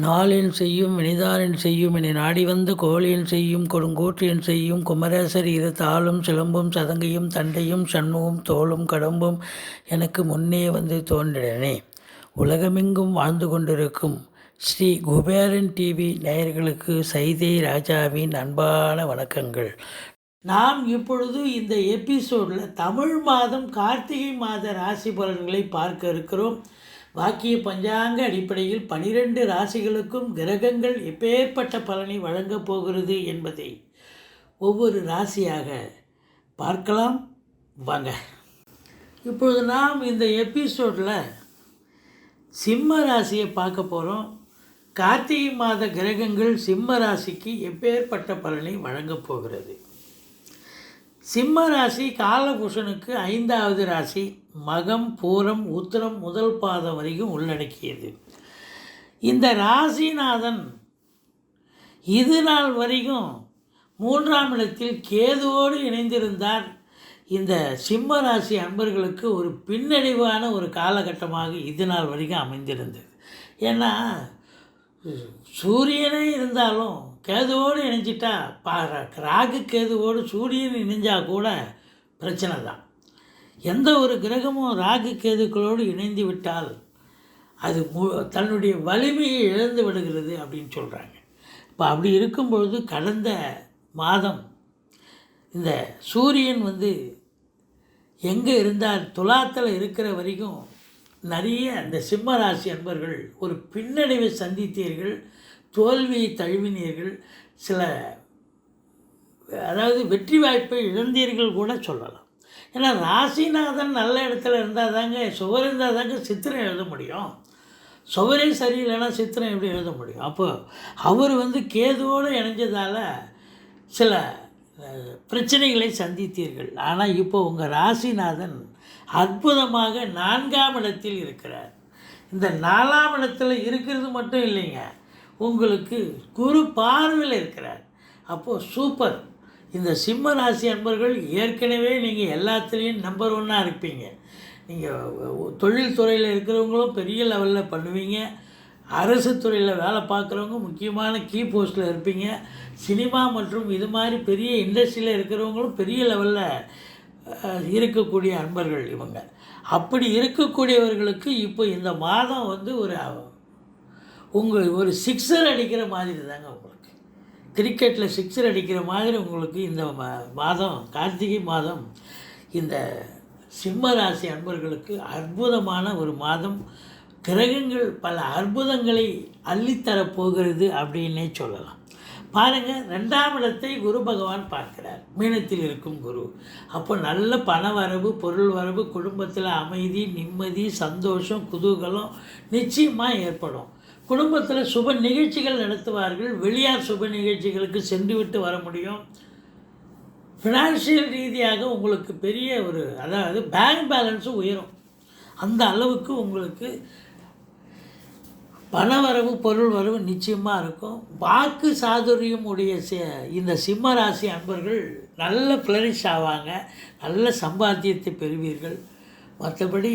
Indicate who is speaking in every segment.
Speaker 1: நாளென் செய்யும் வினிதானென் செய்யும் என நாடி வந்து கோளென் செய்யும் கொடுங்கோற்றென் செய்யும் குமரேசர் இரு தாளும் சிலம்பும் சதங்கையும் தண்டையும் சண்முகம் தோளும் கடம்பும் எனக்கு முன்னே வந்து தோன்றினே. உலகமெங்கும் வாழ்ந்து கொண்டிருக்கும் ஸ்ரீ குபேரன் டிவி நேயர்களுக்கு சைதை ராஜாவின் அன்பான வணக்கங்கள். நாம் இப்பொழுது இந்த எபிசோடில் தமிழ் மாதம் கார்த்திகை மாத ராசி பலன்களை பார்க்க இருக்கிறோம். வாக்கிய பஞ்சாங்க அடிப்படையில் 12 ராசிகளுக்கும் கிரகங்கள் எப்பேற்பட்ட பலனை வழங்கப் போகிறது என்பதை ஒவ்வொரு ராசியாக பார்க்கலாம் வாங்க. இப்பொழுது நாம் இந்த எபிசோடில் சிம்ம ராசியை பார்க்க போகிறோம். கார்த்திகை மாத கிரகங்கள் சிம்ம ராசிக்கு எப்பேற்பட்ட பலனை வழங்கப் போகிறது. சிம்ம ராசி காலபுருஷனுக்கு 5வது ராசி. மகம் பூரம் உத்திரம் முதல் பாதம் வரைக்கும் உள்ளடக்கியது. இந்த ராசிநாதன் இது நாள் வரைக்கும் 3ஆம் இடத்தில் கேதுவோடு இணைந்திருந்தார். இந்த சிம்ம ராசி அன்பர்களுக்கு ஒரு பின்னடைவான ஒரு காலகட்டமாக இது நாள் வரைக்கும் அமைந்திருந்தது. ஏன்னா சூரியனே இருந்தாலும் கேதுவோடு இணைஞ்சிட்டா ராகு கேதுவோடு சூரியன் இணைஞ்சால் கூட பிரச்சனை தான். எந்த ஒரு கிரகமும் ராகு கேதுக்களோடு இணைந்து விட்டால் அது தன்னுடைய வலிமையை இழந்து விடுகிறது அப்படின்னு சொல்கிறாங்க. இப்போ அப்படி இருக்கும்பொழுது கடந்த மாதம் இந்த சூரியன் எங்கே இருந்தால் துலாத்தில் இருக்கிற வரைக்கும் நிறைய இந்த சிம்ம ராசி அன்பர்கள் ஒரு பின்னடைவை சந்தித்தீர்கள், தோல்வியை தழுவினீர்கள், சில வெற்றி வாய்ப்பை இழந்தீர்கள் கூட சொல்லலாம். ஏன்னா ராசிநாதன் நல்ல இடத்துல இருந்தால் தாங்க, சுவர் இருந்தால் தாங்க சித்திரம் எழுத முடியும். சுவரே சரியில்லைன்னா சித்திரம் எப்படி எழுத முடியும்? அப்போ அவர் கேதுவோடு இணைஞ்சதால் சில பிரச்சனைகளை சந்தித்தீர்கள். ஆனால் இப்போ உங்கள் ராசிநாதன் அற்புதமாக 4ஆம் இடத்தில் இருக்கிறார். இந்த 4ஆம் இடத்துல இருக்கிறது மட்டும் இல்லைங்க, உங்களுக்கு குரு பார்வையில் இருக்கிறார். அப்போது சூப்பர். இந்த சிம்ம ராசி அன்பர்கள் ஏற்கனவே நீங்கள் எல்லாத்துலேயும் நம்பர் 1 இருப்பீங்க. நீங்கள் தொழில் துறையில் இருக்கிறவங்களும் பெரிய லெவலில் பண்ணுவீங்க. அரசு துறையில் வேலை பார்க்குறவங்க முக்கியமான கீ போஸ்ட்டில் இருப்பீங்க. சினிமா மற்றும் இது மாதிரி பெரிய இண்டஸ்ட்ரியில் இருக்கிறவங்களும் பெரிய லெவலில் இருக்கக்கூடிய அன்பர்கள் இவங்க. அப்படி இருக்கக்கூடியவர்களுக்கு இப்போ இந்த மாதம் ஒரு சிக்ஸர் அடிக்கிற மாதிரி தாங்க. உங்களுக்கு கிரிக்கெட்டில் சிக்ஸர் அடிக்கிற மாதிரி உங்களுக்கு இந்த மாதம் கார்த்திகை மாதம் இந்த சிம்ம ராசி அன்பர்களுக்கு அற்புதமான ஒரு மாதம். கிரகங்கள் பல அற்புதங்களை அள்ளித்தரப்போகிறது அப்படின்னே சொல்லலாம். பாருங்கள், 2ஆம் இடத்தை குரு பகவான் பார்க்கிறார். மீனத்தில் இருக்கும் குரு. அப்போ நல்ல பண வரவு, பொருள் வரவு, குடும்பத்தில் அமைதி, நிம்மதி, சந்தோஷம், குதூகலம் நிச்சயமாக ஏற்படும். குடும்பத்தில் சுப நிகழ்ச்சிகள் நடத்துவார்கள். வெளியார் சுப நிகழ்ச்சிகளுக்கு சென்று விட்டு வர முடியும். ஃபினான்ஷியல் ரீதியாக உங்களுக்கு பெரிய பேங்க் பேலன்ஸும் உயரும். அந்த அளவுக்கு உங்களுக்கு பணவரவு, பொருள் வரவு நிச்சயமாக இருக்கும். வாக்கு சாதுரியம் உடைய இந்த சிம்ம ராசி அன்பர்கள் நல்ல ஃப்ளரிஷ் ஆவாங்க, நல்ல சம்பாத்தியத்தை பெறுவீர்கள். மற்றபடி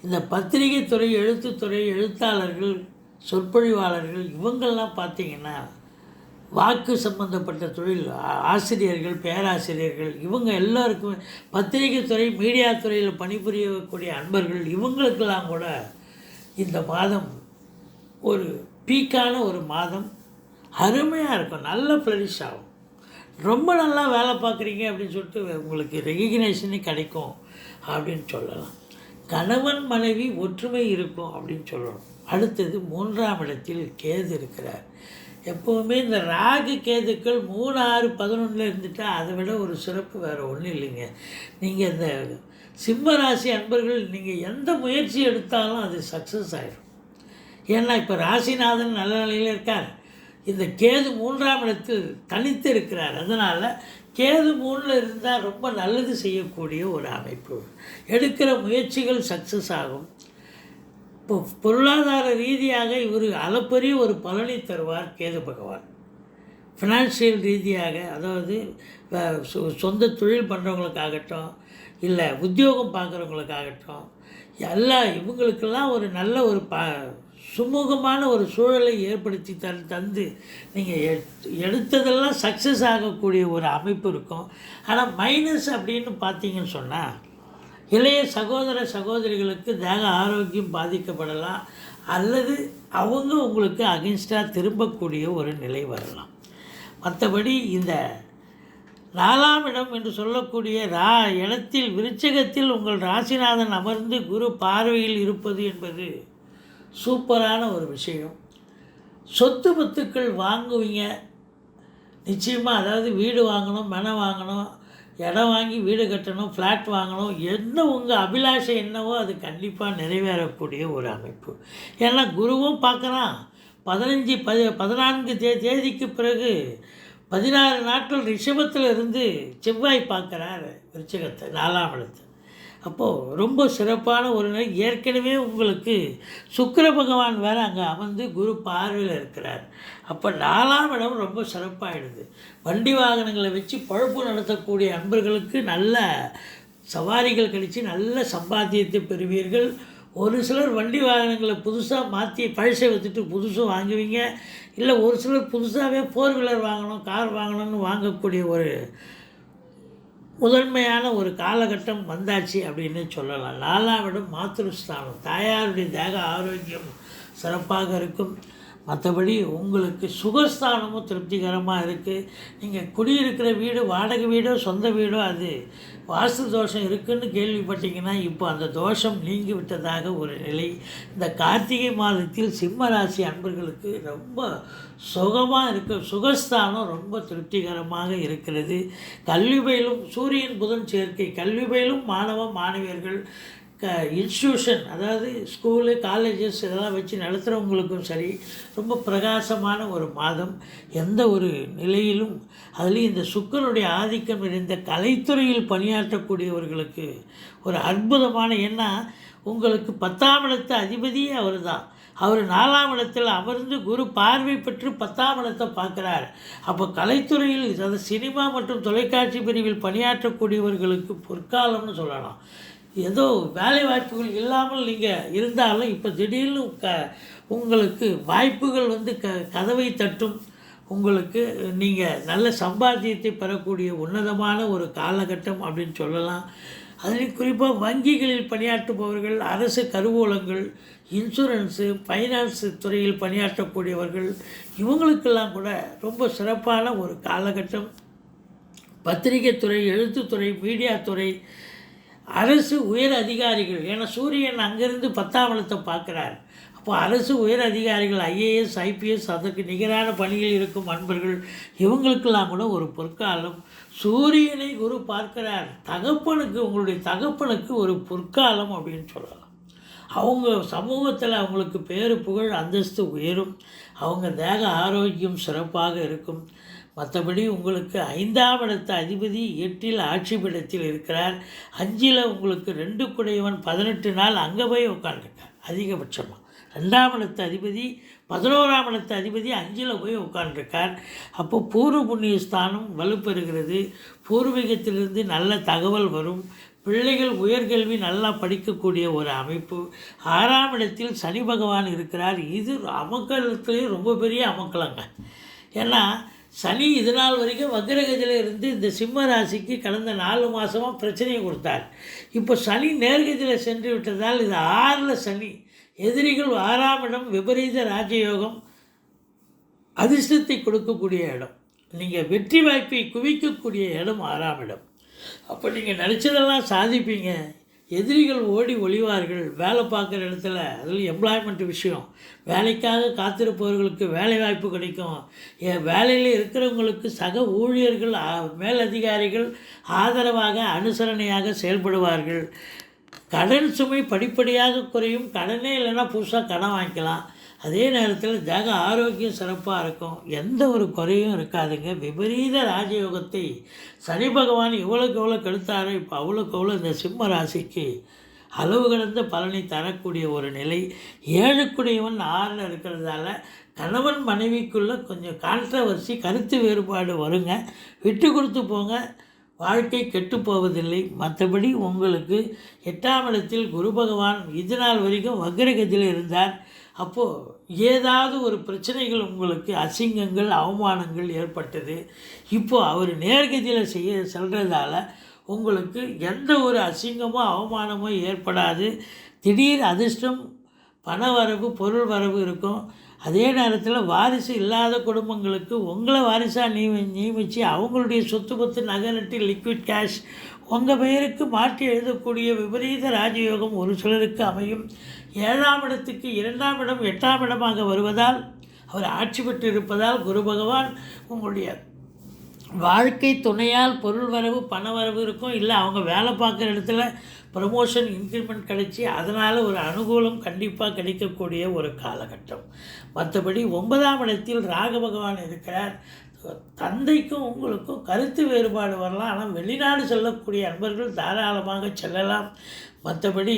Speaker 1: இந்த பத்திரிகை துறை, எழுத்துத்துறை, எழுத்தாளர்கள், சொற்பொழிவாளர்கள் இவங்கள்லாம் பார்த்திங்கன்னா வாக்கு சம்பந்தப்பட்ட தொழில், ஆசிரியர்கள், பேராசிரியர்கள் இவங்க எல்லாருக்குமே, பத்திரிகை துறை, மீடியா துறையில் பணிபுரியக்கூடிய அன்பர்கள் இவங்களுக்கெல்லாம் கூட இந்த மாதம் ஒரு பீக்கான ஒரு மாதம். அருமையாக இருக்கும், நல்ல ஃப்ளரிஷ் ஆகும். ரொம்ப நல்லா வேலை பார்க்குறீங்க அப்படின்னு சொல்லிட்டு உங்களுக்கு ரெகக்னேஷனே கிடைக்கும் அப்படின்னு சொல்லலாம். கணவன் மனைவி ஒற்றுமை இருக்கும் அப்படின்னு சொல்லணும். அடுத்தது 3ஆம் இடத்தில் கேது இருக்கிறார். எப்போவுமே இந்த ராகு கேதுக்கள் 3, 6, 11 இருந்துட்டால் அதை விட ஒரு சிறப்பு வேறு ஒன்றும் இல்லைங்க. நீங்கள் இந்த சிம்ம ராசி அன்பர்கள் நீங்கள் எந்த முயற்சி எடுத்தாலும் அது சக்ஸஸ் ஆகிடும். ஏன்னா இப்போ ராசிநாதன் நல்ல நிலையில் இருக்கார். இந்த கேது 3ஆம் இடத்தில் தனித்து இருக்கிறார். அதனால் கேது 3ல் இருந்தால் ரொம்ப நல்லது செய்யக்கூடிய ஒரு அமைப்பு. எடுக்கிற முயற்சிகள் சக்ஸஸ் ஆகும். இப்போ பொருளாதார ரீதியாக இவர் அளப்பரிய ஒரு பலனை தருவார் கேது பகவான். ஃபினான்ஷியல் ரீதியாக, அதாவது சொந்த தொழில் பண்ணுறவங்களுக்காகட்டும், இல்லை உத்தியோகம் பார்க்குறவங்களுக்காகட்டும், இவங்களுக்கெல்லாம் ஒரு நல்ல ஒரு சுமூகமான ஒரு சூழலை ஏற்படுத்தி தந்து நீங்கள் எடுத்ததெல்லாம் சக்ஸஸ் ஆகக்கூடிய ஒரு அமைப்பு இருக்கும். ஆனால் மைனஸ் அப்படின்னு பார்த்தீங்கன்னு சொன்னால், இளைய சகோதர சகோதரிகளுக்கு தேக ஆரோக்கியம் பாதிக்கப்படலாம், அல்லது அவங்க உங்களுக்கு அகென்ஸ்டாக திரும்பக்கூடிய ஒரு நிலை வரலாம். மற்றபடி இந்த 4ஆம் இடம் என்று சொல்லக்கூடிய இடத்தில் விருச்சிகத்தில் உங்கள் ராசிநாதன் அமர்ந்து குரு பார்வையில் இருப்பது என்பது சூப்பரான ஒரு விஷயம். சொத்து பத்துக்கள் வாங்குவீங்க நிச்சயமாக. அதாவது வீடு வாங்கணும், மனை வாங்கணும், இடம் வாங்கி வீடு கட்டணும், ஃப்ளாட் வாங்கணும், என்ன உங்கள் அபிலாஷை என்னவோ அது கண்டிப்பாக நிறைவேறக்கூடிய ஒரு அமைப்பு. ஏன்னா குருவும் பார்க்குறான். 14 தேதிக்கு பிறகு 16 நாட்கள் ரிஷபத்தில் இருந்து செவ்வாய் பார்க்குறார் விருச்சிகத்தை, 4ஆம் இடத்தை. அப்போது ரொம்ப சிறப்பான ஒரு நிலை. ஏற்கனவே உங்களுக்கு சுக்கிர பகவான் வேறு அங்கே அமர்ந்து குரு பார்வையில் இருக்கிறார். அப்போ 4ஆம் இடம் ரொம்ப சிறப்பாகிடுது. வண்டி வாகனங்களை வச்சு பழப்பு நடத்தக்கூடிய அன்பர்களுக்கு நல்ல சவாரிகள் கழித்து நல்ல சம்பாத்தியத்தை பெறுவீர்கள். ஒரு சிலர் வண்டி வாகனங்களை புதுசாக மாற்றி பழசை வச்சுட்டு புதுசும் வாங்குவீங்க. இல்லை ஒரு சிலர் புதுசாகவே 4 வீலர் வாங்கணும், கார் வாங்கணும்னு வாங்கக்கூடிய ஒரு முதன்மையான ஒரு காலகட்டம் வந்தாச்சு அப்படின்னு சொல்லலாம். 4ஆம் இடம் மாத்ருஸ்தானம், தாயாருடைய தேக ஆரோக்கியம் சிறப்பாக இருக்கும். மற்றபடி உங்களுக்கு சுகஸ்தானமும் திருப்திகரமாக இருக்குது. நீங்கள் குடியிருக்கிற வீடு வாடகை வீடோ சொந்த வீடோ அது வாஸ்து தோஷம் இருக்குதுன்னு கேள்விப்பட்டீங்கன்னா இப்போ அந்த தோஷம் நீங்கி விட்டதாக ஒரு நிலை. இந்த கார்த்திகை மாதத்தில் சிம்ம ராசி அன்பர்களுக்கு ரொம்ப சுகமாக இருக்க, சுகஸ்தானம் ரொம்ப திருப்திகரமாக இருக்கிறது. கல்வி பயிலும் சூரியன் புதன் சேர்க்கை, கல்வி பயிலும் மாணவியர்கள் இன்ஸ்டியூஷன், அதாவது ஸ்கூலு காலேஜஸ் இதெல்லாம் வச்சு நடத்துகிறவங்களுக்கும் சரி ரொம்ப பிரகாசமான ஒரு மாதம். எந்த ஒரு நிலையிலும் அதுலேயும் இந்த சுக்கிரனுடைய ஆதிக்கம் நிறைந்த கலைத்துறையில் பணியாற்றக்கூடியவர்களுக்கு ஒரு அற்புதமான, ஏன்னா உங்களுக்கு 10ஆம் இடத்து அதிபதியே அவர் தான். அவர் 4ஆம் இடத்தில் அமர்ந்து குரு பார்வை பெற்று 10ஆம் இடத்தை பார்க்குறார். அப்போ கலைத்துறையில், அதாவது சினிமா மற்றும் தொலைக்காட்சி பிரிவில் பணியாற்றக்கூடியவர்களுக்கு பொற்காலம்னு சொல்லலாம். ஏதோ வேலை வாய்ப்புகள் இல்லாமல் நீங்கள் இருந்தாலும் இப்போ திடீர்னு உங்களுக்கு வாய்ப்புகள் வந்து கதவை தட்டும். உங்களுக்கு நீங்கள் நல்ல சம்பாத்தியத்தை பெறக்கூடிய உன்னதமான ஒரு காலகட்டம் அப்படின்னு சொல்லலாம். அதுலேயும் குறிப்பாக வங்கிகளில் பணியாற்றுபவர்கள், அரசு கருவூலங்கள், இன்சூரன்ஸு, ஃபைனான்ஸ் துறையில் பணியாற்றக்கூடியவர்கள், இவங்களுக்கெல்லாம் கூட ரொம்ப சிறப்பான ஒரு காலகட்டம். பத்திரிகை துறை, எழுத்துத்துறை, மீடியா துறை, அரசு உயர் அதிகாரிகள், ஏன்னா சூரியன் அங்கேருந்து 10ஆம் இடத்தை பார்க்குறார். அப்போ அரசு உயர் அதிகாரிகள், ஐஏஎஸ், ஐபிஎஸ், அதற்கு நிகரான பணியில் இருக்கும் அன்பர்கள், இவங்களுக்கெல்லாம் கூட ஒரு பொற்காலம். சூரியனை குரு பார்க்கிறார். தகப்பனுக்கு, உங்களுடைய தகப்பனுக்கு ஒரு பொற்காலம் அப்படின்னு சொல்லலாம். அவங்க சமூகத்தில் அவங்களுக்கு பேரு புகழ் அந்தஸ்து உயரும். அவங்க தேக ஆரோக்கியம் சிறப்பாக இருக்கும். மற்றபடி உங்களுக்கு 5ஆம் இடத்து அதிபதி 8இல் ஆட்சி பீடத்தில் இருக்கிறார். 5இல் உங்களுக்கு 2 குடையவன் 18 நாள் அங்கே போய் உட்காந்துருக்கார் அதிகபட்சமாக. 2ஆம் இடத்து அதிபதி 11ஆம் இடத்து அதிபதி 5இல் போய் உட்காந்துருக்கார். அப்போ பூர்வ புண்ணிய ஸ்தானம் வலுப்பெறுகிறது. பூர்வீகத்திலிருந்து நல்ல தகவல் வரும். பிள்ளைகள் உயர்கல்வி நல்லா படிக்கக்கூடிய ஒரு அமைப்பு. 6ஆம் இடத்தில் சனி பகவான் இருக்கிறார். இது அமக்கலத்திலேயே ரொம்ப பெரிய அமக்கலங்க. ஏன்னா சனி இது நாள் வரைக்கும் வக்ரகதியில் இருந்து இந்த சிம்ம ராசிக்கு கடந்த 4 மாதமாக பிரச்சனையை கொடுத்தார். இப்போ சனி நேர்கதியில் சென்று விட்டதால் இது 6இல் சனி. எதிரிகள் 6ஆம் இடம் விபரீத ராஜயோகம், அதிர்ஷ்டத்தை கொடுக்கக்கூடிய இடம், நீங்கள் வெற்றி வாய்ப்பை குவிக்கக்கூடிய இடம் 6ஆம் இடம். அப்போ நீங்கள் நினச்சதெல்லாம் சாதிப்பீங்க. எதிரிகள் ஓடி ஒளிவார்கள். வேலை பார்க்குற இடத்துல, அதில் எம்ப்ளாய்மெண்ட் விஷயம், வேலைக்காக காத்திருப்பவர்களுக்கு வேலை வாய்ப்பு கிடைக்கும். வேலையில் இருக்கிறவங்களுக்கு சக ஊழியர்கள், மேலதிகாரிகள் ஆதரவாக அனுசரணையாக செயல்படுவார்கள். கடன் சுமை படிப்படியாக குறையும். கடனே இல்லைன்னா புதுசாக கடன் வாங்கிக்கலாம். அதே நேரத்தில் தேக ஆரோக்கியம் சிறப்பாக இருக்கும். எந்த ஒரு குறையும் இருக்காதுங்க. விபரீத ராஜயோகத்தை சனி பகவான் எவ்வளோக்கு எவ்வளோ கெடுத்தாரோ இப்போ அவ்வளோக்கு எவ்வளோ இந்த சிம்ம ராசிக்கு அளவு கடந்த பலனை தரக்கூடிய ஒரு நிலை. 7 குடையவன் 6இல் இருக்கிறதால கணவன் மனைவிக்குள்ளே கொஞ்சம் கான்ட்ரவர்சி, கருத்து வேறுபாடு வருங்க. விட்டு கொடுத்து போங்க, வாழ்க்கை கெட்டு போவதில்லை. மற்றபடி உங்களுக்கு 8ஆம் இடத்தில் குரு பகவான் இது நாள் வரைக்கும் வக்ரகதியில் இருந்தார். அப்போது ஏதாவது ஒரு பிரச்சனைகள், உங்களுக்கு அசிங்கங்கள், அவமானங்கள் ஏற்பட்டது. இப்போது அவர் நேர்கதியில் செல்றதால உங்களுக்கு எந்த ஒரு அசிங்கமோ அவமானமோ ஏற்படாது. திடீர் அதிர்ஷ்டம், பண வரவு, பொருள் வரவு இருக்கும். அதே நேரத்தில் வாரிசு இல்லாத குடும்பங்களுக்கு உங்களை வாரிசாக நியமித்து அவங்களுடைய சொத்து பத்து, நகை நட்டு, லிக்விட் கேஷ் உங்கள் பெயருக்கு மாற்றி எழுதக்கூடிய விபரீத ராஜயோகம் ஒரு சிலருக்கு அமையும். 7ஆம் இடத்துக்கு 2ஆம் இடம் 8ஆம் இடமாக வருவதால், அவர் ஆட்சி பெற்று இருப்பதால் குரு பகவான் உங்களுடைய வாழ்க்கை துணையால் பொருள் வரவு, பண வரவு இருக்கும். இல்லை அவங்க வேலை பார்க்குற இடத்துல ப்ரமோஷன், இன்க்ரிமெண்ட் கிடைச்சி அதனால் ஒரு அனுகூலம் கண்டிப்பாக கிடைக்கக்கூடிய ஒரு காலகட்டம். மற்றபடி 9ஆம் இடத்தில் ராக பகவான் இருக்கிறார். தந்தைக்கும் உங்களுக்கும் கருத்து வேறுபாடு வரலாம். ஆனால் வெளிநாடு செல்லக்கூடிய அன்பர்கள் தாராளமாக செல்லலாம். மற்றபடி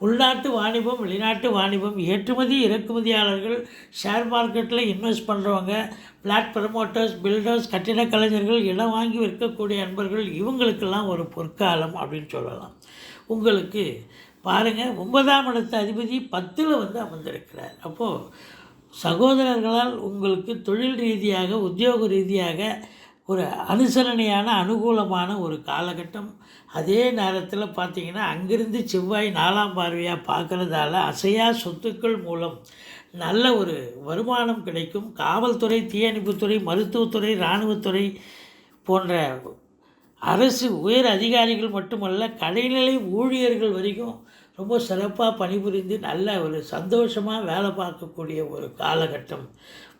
Speaker 1: உள்நாட்டு வாணிபம், வெளிநாட்டு வாணிபம், ஏற்றுமதி இறக்குமதியாளர்கள், ஷேர் மார்க்கெட்டில் இன்வெஸ்ட் பண்ணுறவங்க, பிளாட் ப்ரமோட்டர்ஸ், பில்டர்ஸ், கட்டிட கலைஞர்கள், இடம் வாங்கி விற்கக்கூடிய அன்பர்கள், இவங்களுக்கெல்லாம் ஒரு பொற்காலம் அப்படின்னு சொல்லலாம். உங்களுக்கு பாருங்கள், 9ஆம் இடத்து அதிபதி 10ல் அமர்ந்திருக்கிறார். அப்போது சகோதரர்களால் உங்களுக்கு தொழில் ரீதியாக, உத்தியோக ரீதியாக ஒரு அனுசரணையான, அனுகூலமான ஒரு காலகட்டம். அதே நேரத்தில் பார்த்திங்கன்னா, அங்கிருந்து செவ்வாய் 4ஆம் பார்வையாக பார்க்குறதால அசையா சொத்துக்கள் மூலம் நல்ல ஒரு வருமானம் கிடைக்கும். காவல்துறை, தீயணைப்புத்துறை, மருத்துவத்துறை, இராணுவத்துறை போன்ற அரசு உயர் அதிகாரிகள் மட்டுமல்ல, கடைநிலை ஊழியர்கள் வரைக்கும் ரொம்ப சிறப்பாக பணிபுரிந்து நல்ல ஒரு சந்தோஷமாக வேலை பார்க்கக்கூடிய ஒரு காலகட்டம்.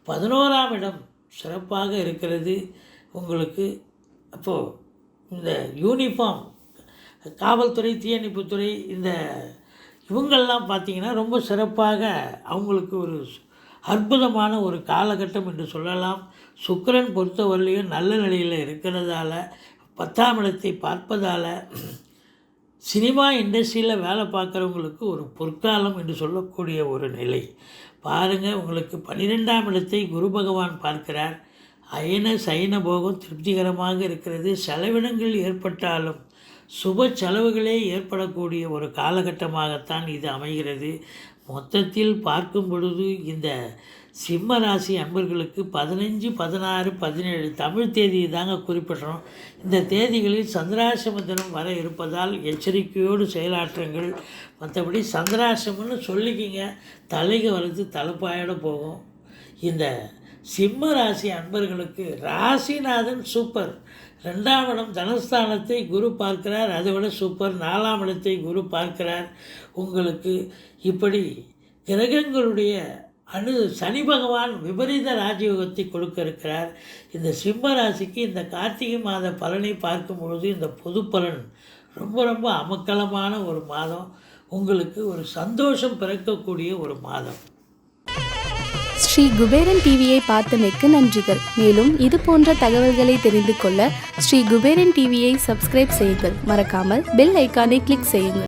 Speaker 1: 11ஆம் இடம் சிறப்பாக இருக்கிறது உங்களுக்கு. அப்போது இந்த யூனிஃபார்ம், காவல்துறை, தீயணைப்புத்துறை, இந்த இவங்கள்லாம் பார்த்திங்கன்னா ரொம்ப சிறப்பாக அவங்களுக்கு ஒரு அற்புதமான ஒரு காலகட்டம் என்று சொல்லலாம். சுக்கிரன் பொறுத்தவரையிலையும் நல்ல நிலையில் இருக்கிறதால, 10ஆம் இடத்தை பார்ப்பதால் சினிமா இண்டஸ்ட்ரியில் வேலை பார்க்குறவங்களுக்கு ஒரு பொற்காலம் என்று சொல்லக்கூடிய ஒரு நிலை. பாருங்கள், உங்களுக்கு 12ஆம் இடத்தை குரு பகவான் பார்க்கிறார். அயன சயன போகம் திருப்திகரமாக இருக்கிறது. செலவினங்கள் ஏற்பட்டாலும் சுப செலவுகளே ஏற்படக்கூடிய ஒரு காலகட்டமாகத்தான் இது அமைகிறது. மொத்தத்தில் பார்க்கும் பொழுது இந்த சிம்ம ராசி அன்பர்களுக்கு 15, 16, 17 தமிழ் தேதியை தாங்க குறிப்பிட்றோம். இந்த தேதிகளில் சந்திராசிரம தினம் வர இருப்பதால் எச்சரிக்கையோடு செயலாற்றுங்கள். மற்றபடி சந்திராசிரமம்னு சொல்லிக்கிங்க, தலைக்கு வளர்த்து தலைப்பாயோடு போகும். இந்த சிம்ம ராசி அன்பர்களுக்கு ராசிநாதன் சூப்பர். 2ஆம் இடம் தனஸ்தானத்தை குரு பார்க்கிறார், அதை விட சூப்பர். 4ஆம் இடத்தை குரு பார்க்கிறார். உங்களுக்கு இப்படி கிரகங்களுடைய சனி பகவான் விபரீத ராஜயோகத்தை கொடுக்க இருக்கிறார். இந்த சிம்ம ராசிக்கு இந்த கார்த்திகை மாத பலனை பார்க்கும் பொழுது இந்த பொது பலன் ரொம்ப ரொம்ப அமக்கலமான ஒரு மாதம். உங்களுக்கு ஒரு சந்தோஷம் பிறக்கக்கூடிய ஒரு மாதம்.
Speaker 2: ஸ்ரீ குபேரன் டிவியை பார்த்தமைக்கு நன்றிகள். மேலும் இது போன்ற தகவல்களை தெரிந்து கொள்ள ஸ்ரீ குபேரன் டிவியை சப்ஸ்கிரைப் செய்யுங்கள். மறக்காமல் பெல் ஐக்கானை கிளிக் செய்யுங்கள்.